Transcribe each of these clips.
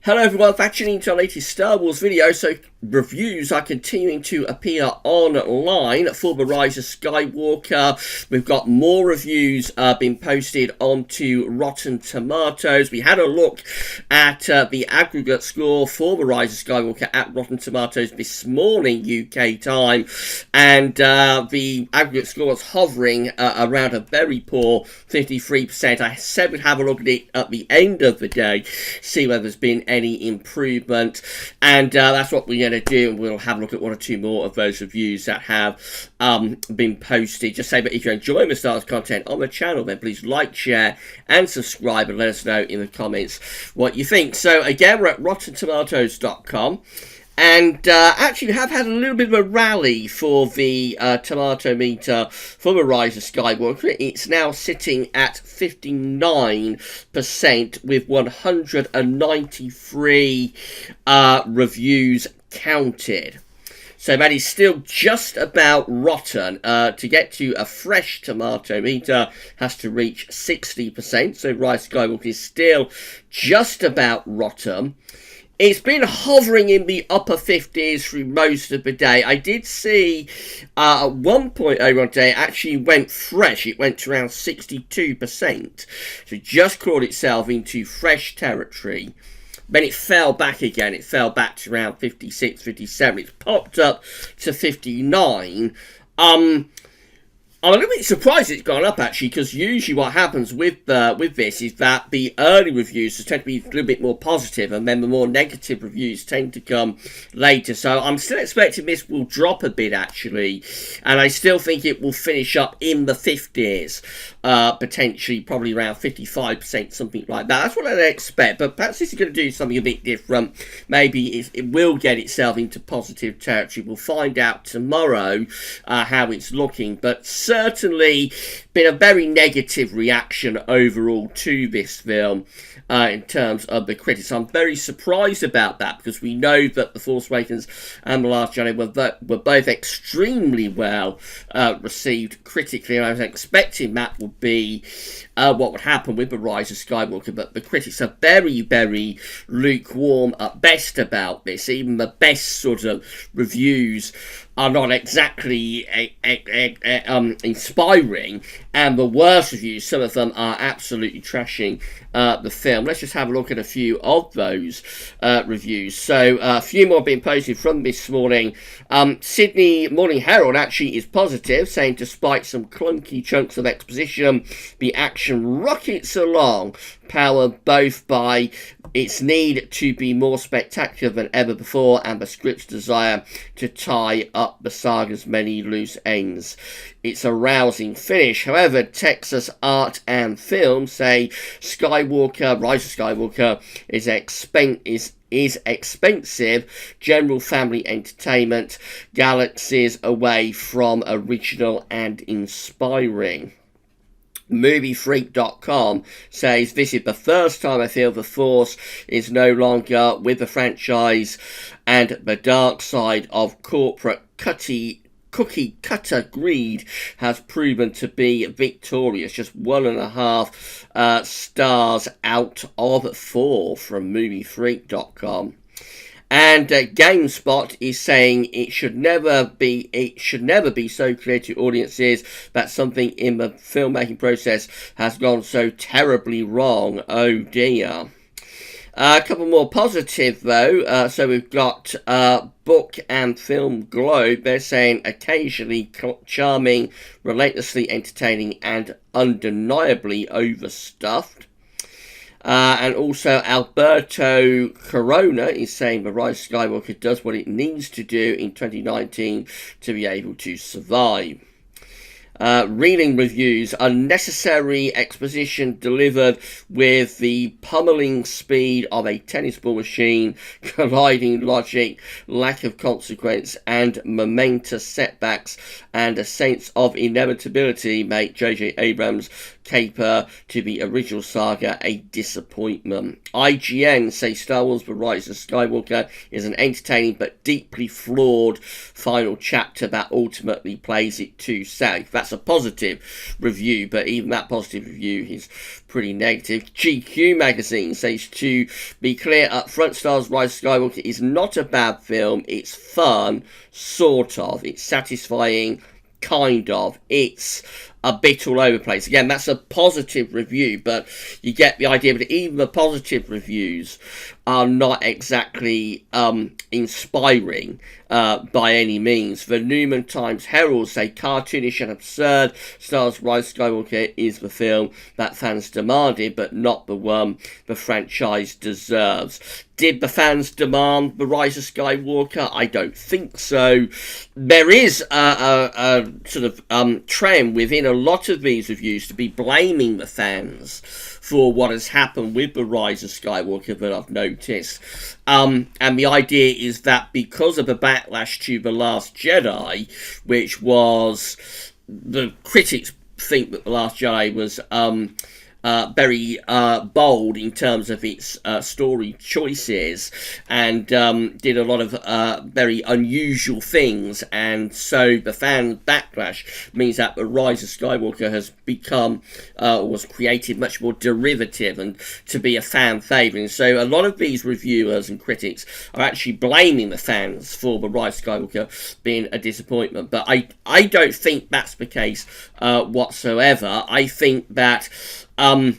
Hello everyone, thanks for tuning into our latest Star Wars video. So reviews are continuing to appear online for the Rise of Skywalker. We've got more reviews being posted onto Rotten Tomatoes. We had a look at the aggregate score for the Rise of Skywalker at Rotten Tomatoes this morning UK time, and the aggregate score was hovering around a very poor 53%. I said we'd have a look at it at the end of the day, see whether there's been any improvement, and that's what we're going to do. We'll have a look at one or two more of those reviews that have been posted. Just say that if you're enjoying the Star Wars content on the channel, then please like, share and subscribe, and let us know in the comments what you think. So again, we're at RottenTomatoes.com. And actually, we have had a little bit of a rally for the Tomatometer for the Rise of Skywalker. It's now sitting at 59% with 193 reviews counted. So that is still just about rotten. To get to a fresh Tomatometer has to reach 60%. So Rise of Skywalker is still just about rotten. It's been hovering in the upper 50s through most of the day. I did see at one point over on day it actually went fresh. It went to around 62%. So it just crawled itself into fresh territory. Then it fell back again. It fell back to around 56, 57. It's popped up to 59. I'm a little bit surprised it's gone up, actually, because usually what happens with this is that the early reviews tend to be a little bit more positive, and then the more negative reviews tend to come later. So I'm still expecting this will drop a bit, actually, and I still think it will finish up in the 50s, potentially probably around 55%, something like that. That's what I expect, but perhaps this is going to do something a bit different. Maybe it will get itself into positive territory. We'll find out tomorrow how it's looking, but certainly been a very negative reaction overall to this film in terms of the critics. I'm very surprised about that, because we know that The Force Awakens and The Last Jedi were both extremely well received critically, and I was expecting that would be what would happen with The Rise of Skywalker, but the critics are very, very lukewarm at best about this. Even the best sort of reviews are not exactly inspiring, and the worst reviews, some of them are absolutely trashing the film. Let's just have a look at a few of those reviews. So a few more being posted from this morning. Sydney Morning Herald actually is positive, saying despite some clunky chunks of exposition, the action rockets along, powered both by its need to be more spectacular than ever before and the script's desire to tie up the saga's many loose ends. It's a rousing finish. However, Texas Art and Film say Skywalker, Rise of Skywalker is expensive general family entertainment, galaxies away from original and inspiring. MovieFreak.com says, this is the first time I feel the Force is no longer with the franchise, and the dark side of corporate cookie cutter greed has proven to be victorious. Just 1.5 stars out of 4 from MovieFreak.com. And GameSpot is saying it should never be so clear to audiences that something in the filmmaking process has gone so terribly wrong. Oh dear. A couple more positive though. So we've got Book and Film Globe. They're saying occasionally charming, relentlessly entertaining, and undeniably overstuffed. And also Alberto Corona is saying The Rise of Skywalker does what it needs to do in 2019 to be able to survive. Reeling reviews, unnecessary exposition delivered with the pummeling speed of a tennis ball machine, colliding logic, lack of consequence, and momentous setbacks, and a sense of inevitability make J.J. Abrams caper to the original saga a disappointment. IGN say Star Wars The Rise of Skywalker is an entertaining but deeply flawed final chapter that ultimately plays it too safe. that's a positive review, but even that positive review is pretty negative. GQ magazine says, to be clear up front, Star Wars Rise of Skywalker is not a bad film. It's fun, sort of. It's satisfying, kind of. It's a bit all over the place. Again, that's a positive review, but you get the idea that even the positive reviews are not exactly inspiring by any means. The Newman Times Herald say, cartoonish and absurd, Star Wars Rise of Skywalker is the film that fans demanded, but not the one the franchise deserves. Did the fans demand the Rise of Skywalker? I don't think so. There is a sort of trend within a lot of these reviews to be blaming the fans for what has happened with the Rise of Skywalker that I've noticed. And the idea is that because of the backlash to The Last Jedi, which was, the critics think that The Last Jedi was very bold in terms of its story choices, and did a lot of very unusual things, and so the fan backlash means that the Rise of Skywalker has become was created much more derivative and to be a fan favourite. And so a lot of these reviewers and critics are actually blaming the fans for the Rise of Skywalker being a disappointment, but I don't think that's the case whatsoever. I think that the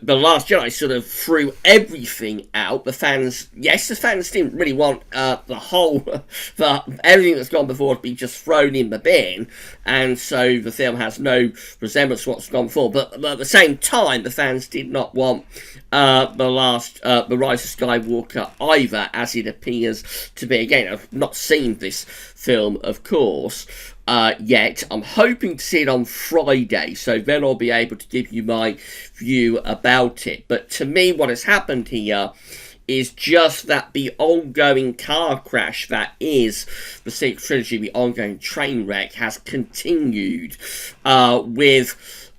Last Jedi sort of threw everything out. The fans didn't really want everything that's gone before to be just thrown in the bin, and so the film has no resemblance to what's gone before. But at the same time, the fans did not want the Rise of Skywalker either, as it appears to be. Again, I've not seen this film, of course, yet. I'm hoping to see it on Friday, so then I'll be able to give you my view about it. But to me, what has happened here is just that the ongoing car crash that is the sequel trilogy, the ongoing train wreck, has continued with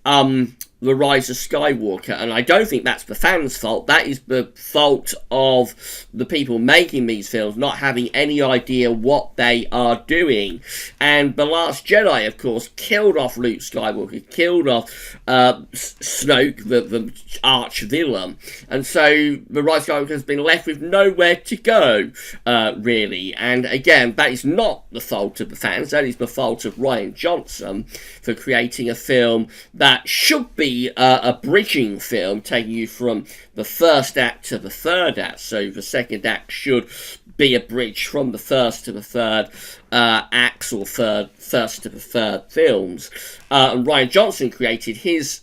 the Rise of Skywalker, and I don't think that's the fans' fault. That is the fault of the people making these films not having any idea what they are doing. And The Last Jedi, of course, killed off Luke Skywalker, killed off Snoke, the arch villain, and so the Rise of Skywalker has been left with nowhere to go, really. And again, that is not the fault of the fans. That is the fault of Rian Johnson for creating a film that should be a bridging film, taking you from the first act to the third act. So the second act should be a bridge from the first to the third acts, or first to the third films. And Rian Johnson created his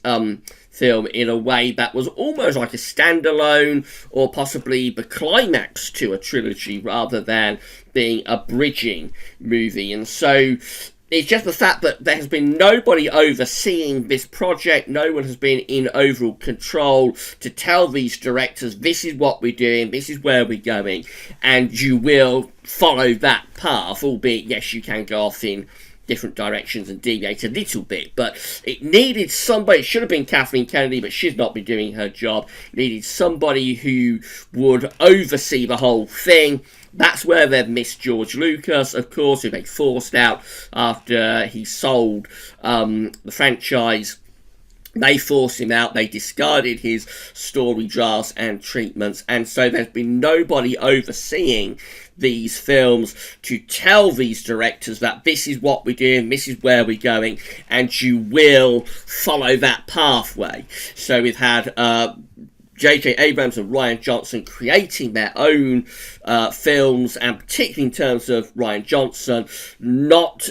film in a way that was almost like a standalone, or possibly the climax to a trilogy, rather than being a bridging movie. And so it's just the fact that there has been nobody overseeing this project. No one has been in overall control to tell these directors, this is what we're doing, this is where we're going, and you will follow that path, albeit, yes, you can go off in different directions and deviate a little bit, but it needed somebody. It should have been Kathleen Kennedy, but she's not been doing her job. It needed somebody who would oversee the whole thing. That's where they've missed George Lucas, of course, who they forced out after he sold the franchise. They forced him out, they discarded his story drafts and treatments, and so there's been nobody overseeing these films to tell these directors that this is what we're doing, this is where we're going, and you will follow that pathway. So we've had J.J. Abrams and Rian Johnson creating their own films, and particularly in terms of Rian Johnson, not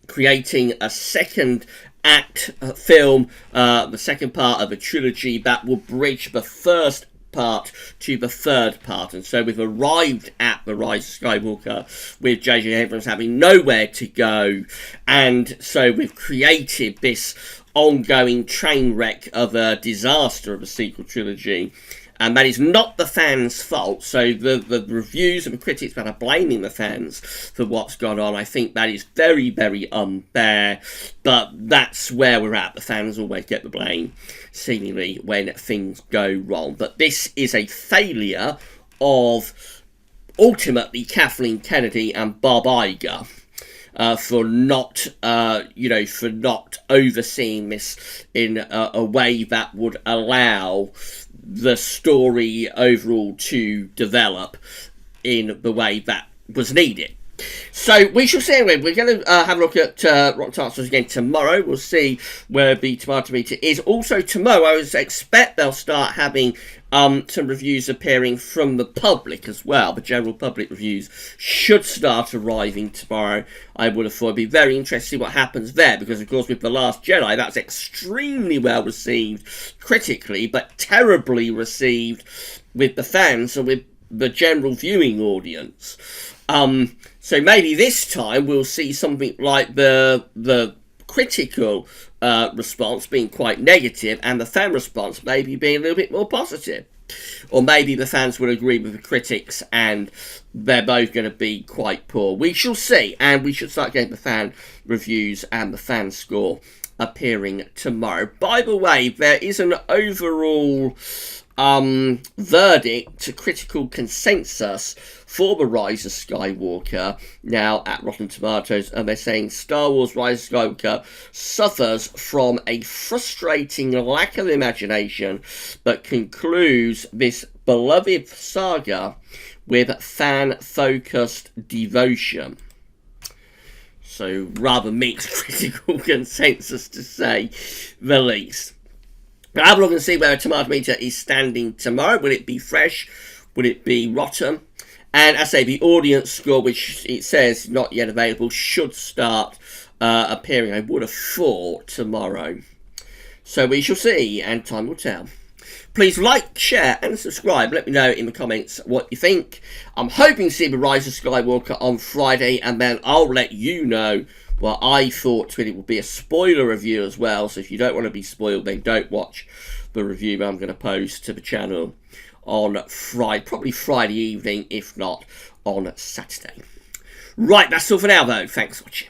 creating a second act film, the second part of a trilogy that will bridge the first part to the third part. And so we've arrived at The Rise of Skywalker with J.J. Abrams having nowhere to go, and so we've created this ongoing train wreck of a disaster of a sequel trilogy, and that is not the fans' fault. So the reviews and the critics that are blaming the fans for what's gone on, I think that is very, very unfair, but that's where we're at. The fans always get the blame, seemingly, when things go wrong. But this is a failure of, ultimately, Kathleen Kennedy and Bob Iger. for not, for not overseeing this in a way that would allow the story overall to develop in the way that was needed. So we shall see. Anyway, we're going to have a look at Rotten Tomatoes again tomorrow. We'll see where the Tomatometer is. Also tomorrow, I would expect they'll start having some reviews appearing from the public as well. The general public reviews should start arriving tomorrow. I would have thought it'd be very interesting what happens there, because of course with The Last Jedi, that's extremely well received critically, but terribly received with the fans and with the general viewing audience. So maybe this time we'll see something like the critical response being quite negative and the fan response maybe being a little bit more positive. Or maybe the fans will agree with the critics and they're both going to be quite poor. We shall see, and we should start getting the fan reviews and the fan score appearing tomorrow. By the way, there is an overall verdict, critical consensus for the Rise of Skywalker now at Rotten Tomatoes, and they're saying Star Wars Rise of Skywalker suffers from a frustrating lack of imagination, but concludes this beloved saga with fan-focused devotion. So rather mixed critical consensus, to say the least. Now, have a look and see where a Tomatometer is standing tomorrow. Will it be fresh? Will it be rotten? And as I say, the audience score, which it says not yet available, should start appearing, I would have thought, tomorrow. So we shall see, and time will tell. Please like, share, and subscribe. Let me know in the comments what you think. I'm hoping to see the Rise of Skywalker on Friday, and then I'll let you know what I thought it would be a spoiler review as well. So if you don't want to be spoiled, then don't watch the review I'm going to post to the channel on Friday, probably Friday evening, if not on Saturday. Right, that's all for now though. Thanks for watching.